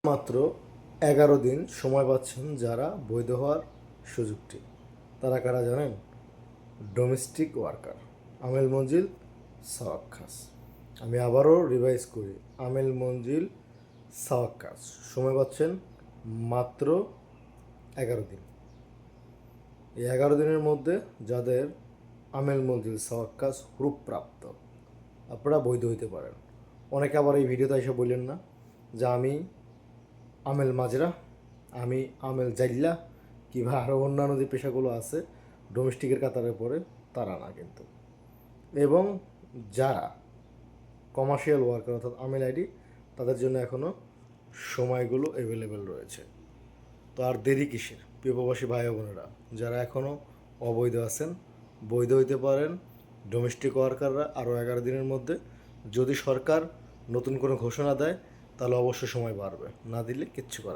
মাত্র 11 দিন সময় পাচ্ছেন যারা বৈধ হওয়ার সুযোগটি। তারা কারা জানেন? ডোমেস্টিক ওয়ার্কার আমেল মঞ্জিল সাওয়াক্কাস। আমি আবারও রিভাইজ করি, আমেল মঞ্জিল সাওয়াক্কাস সময় পাচ্ছেন মাত্র 11 দিন। এই 11 দিনের মধ্যে যাদের আমেল মঞ্জিল সাওয়াক্কাস হুরুপ্রাপ্ত, আপনারা বৈধ হইতে পারেন। অনেকে আবার এই ভিডিওতে এসে বললেন না যে আমি আমেল মাজরা, আমি আমেল জাইল্লা, কিংবা আরও অন্যান্য যে পেশাগুলো আছে ডোমেস্টিকের কাতারে পড়ে, তারা না কিন্তু। এবং যারা কমার্শিয়াল ওয়ার্কার অর্থাৎ আমেল আইডি, তাদের জন্য এখনও সময়গুলো অ্যাভেলেবেল রয়েছে। তো আর দেরি কিসের? প্রিয় প্রবাসী ভাই বোনেরা, যারা এখনও অবৈধ আছেন, বৈধ হইতে পারেন। ডোমেস্টিক ওয়ার্কাররা আরও 11 দিনের মধ্যে, যদি সরকার নতুন কোনো ঘোষণা দেয় তাহলে অবশ্যই সময় বাড়বে, না দিলে কিচ্ছু করার